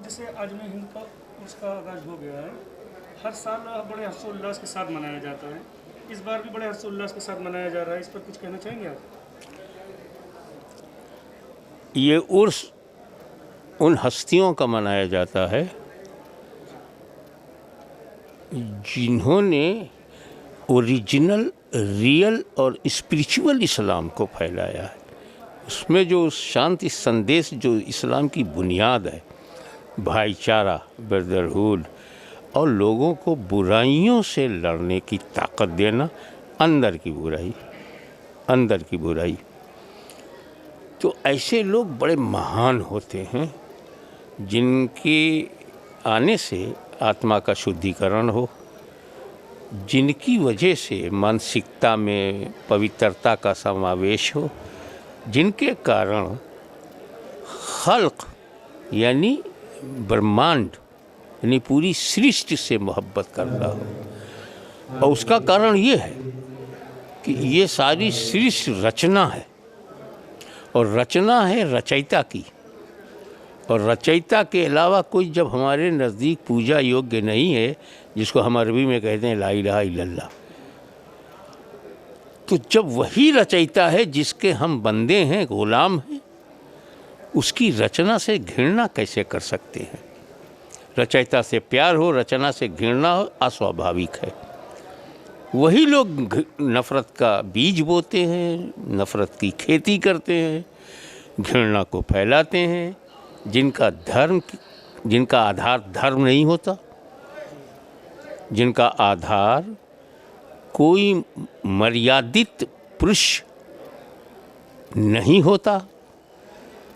जैसे आज में हिंद का उसका आगाज हो गया है। हर साल बड़े हर्षोल्लास के साथ मनाया जाता है। इस बार भी बड़े हर्षोल्लास के साथ मनाया जा रहा है। इस पर कुछ कहना चाहेंगे आप? ये उर्स उन हस्तियों का मनाया जाता है जिन्होंने ओरिजिनल, रियल और स्पिरिचुअल इस्लाम को फैलाया है। उसमें जो शांति संदेश, जो इस्लाम की बुनियाद है, भाईचारा, ब्रदरहुड और लोगों को बुराइयों से लड़ने की ताकत देना, अंदर की बुराई। तो ऐसे लोग बड़े महान होते हैं जिनके आने से आत्मा का शुद्धिकरण हो, जिनकी वजह से मानसिकता में पवित्रता का समावेश हो, जिनके कारण खल्क यानी ब्रह्मांड यानी पूरी सृष्टि से मोहब्बत करना हो। और उसका कारण ये है कि ये सारी सृष्टि रचना है, और रचना है रचयिता की, और रचयिता के अलावा कोई जब हमारे नज़दीक पूजा योग्य नहीं है, जिसको हम अरबी में कहते हैं ला इलाहा इल्लल्लाह, तो जब वही रचयिता है जिसके हम बंदे हैं, गुलाम हैं, उसकी रचना से घृणा कैसे कर सकते हैं? रचयिता से प्यार हो, रचना से घृणा हो, अस्वाभाविक है। वही लोग नफ़रत का बीज बोते हैं, नफ़रत की खेती करते हैं, घृणा को फैलाते हैं, जिनका आधार धर्म नहीं होता, जिनका आधार कोई मर्यादित पुरुष नहीं होता,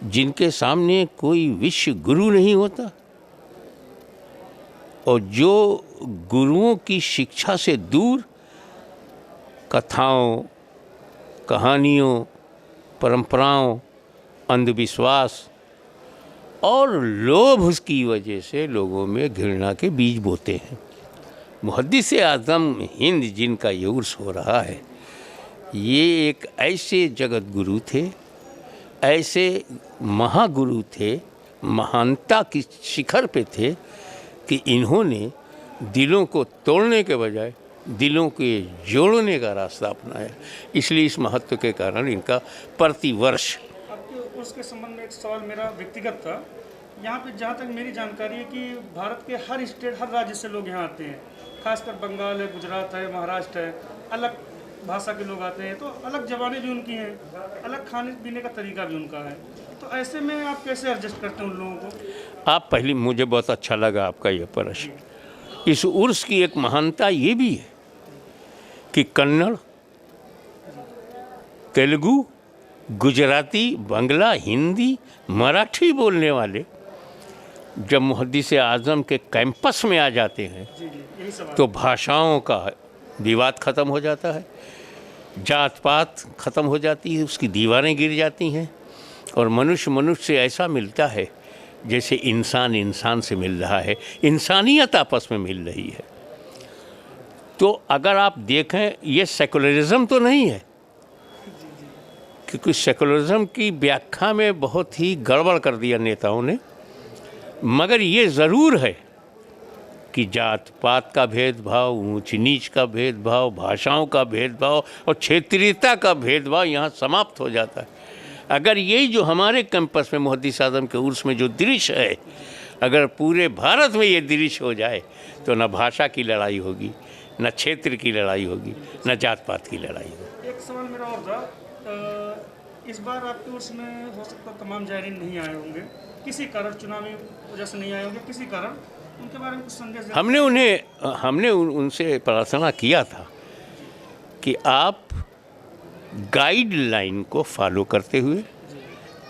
जिनके सामने कोई विश्व गुरु नहीं होता, और जो गुरुओं की शिक्षा से दूर कथाओं, कहानियों, परंपराओं, अंधविश्वास और लोभ की वजह से लोगों में घृणा के बीज बोते हैं। मुहद्दिस आज़म हिंद जिनका ये उर्स हो रहा है, ये एक ऐसे जगत गुरु थे, ऐसे महागुरु थे, महानता की शिखर पे थे कि इन्होंने दिलों को तोड़ने के बजाय दिलों के जोड़ने का रास्ता अपनाया। इसलिए इस महत्व के कारण इनका प्रतिवर्ष। आपके उसके संबंध में एक सवाल मेरा व्यक्तिगत था। यहाँ पे जहाँ तक मेरी जानकारी है कि भारत के हर स्टेट, हर राज्य से लोग यहाँ आते हैं, खासकर बंगाल है, गुजरात है, महाराष्ट्र है, अलग भाषा के लोग आते हैं, तो अलग ज़बानें भी उनकी हैं, अलग खाने पीने का तरीका भी उनका है। तो ऐसे में आप कैसे एडजस्ट करते हैं उन लोगों को? आप पहले, मुझे बहुत अच्छा लगा आपका यह प्रश्न। इस उर्स की एक महानता ये भी है कि कन्नड़, तेलुगु, गुजराती, बांग्ला, हिंदी, मराठी बोलने वाले जब मुहद्दिस आज़म के कैंपस में आ जाते हैं तो भाषाओं का विवाद ख़त्म हो जाता है, जात पात ख़त्म हो जाती है, उसकी दीवारें गिर जाती हैं, और मनुष्य से ऐसा मिलता है जैसे इंसान इंसान से मिल रहा है, इंसानियत आपस में मिल रही है। तो अगर आप देखें, ये सेकुलरिज्म तो नहीं है, क्योंकि सेकुलरिज्म की व्याख्या में बहुत ही गड़बड़ कर दिया नेताओं ने, मगर ये ज़रूर है कि जात पात का भेदभाव, ऊंच नीच का भेदभाव, भाषाओं का भेदभाव और क्षेत्रीयता का भेदभाव यहाँ समाप्त हो जाता है। अगर यही जो हमारे कैंपस में मुहद्दिस आज़म के उर्स में जो दृश्य है, अगर पूरे भारत में ये दृश्य हो जाए तो न भाषा की लड़ाई होगी, न क्षेत्र की लड़ाई होगी, न जात पात की लड़ाई होगी। एक सवाल मेरा और था, इस बार आपके उर्स में हो सकता तमाम ज़ायरीन नहीं आए होंगे, किसी कारण चुनावी वजह से नहीं आए होंगे, किसी कारण, उनके बारे में कुछ संदेश? हमने उनसे प्रार्थना किया था कि आप गाइडलाइन को फॉलो करते हुए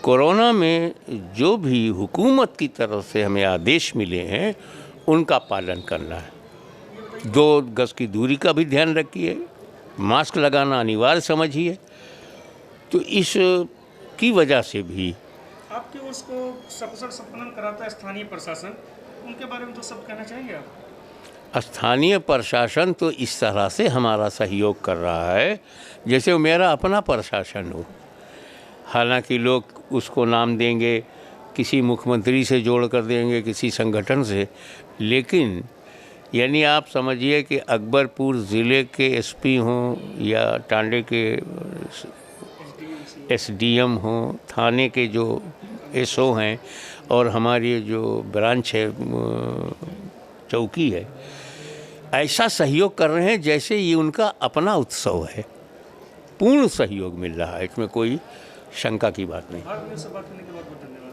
कोरोना में जो भी हुकूमत की तरफ से हमें आदेश मिले हैं उनका पालन करना है। 2 गज की दूरी का भी ध्यान रखिए, मास्क लगाना अनिवार्य समझिए। तो इस की वजह से भी आपके उसको सकुशल संपन्न कराता है स्थानीय प्रशासन, उनके बारे में तो सब कहना चाहेंगे आप? स्थानीय प्रशासन तो इस तरह से हमारा सहयोग कर रहा है जैसे वो मेरा अपना प्रशासन हो। हालांकि लोग उसको नाम देंगे किसी मुख्यमंत्री से जोड़ कर देंगे, किसी संगठन से, लेकिन यानी आप समझिए कि अकबरपुर ज़िले के एसपी हों या टांडे के एसडीएम हों, थाने के जो एसओ हैं और हमारी जो ब्रांच है, चौकी है, ऐसा सहयोग कर रहे हैं जैसे ये उनका अपना उत्सव है। पूर्ण सहयोग मिल रहा है, इसमें कोई शंका की बात नहीं। भारत में से बात करने के बाद बहुत धन्यवाद।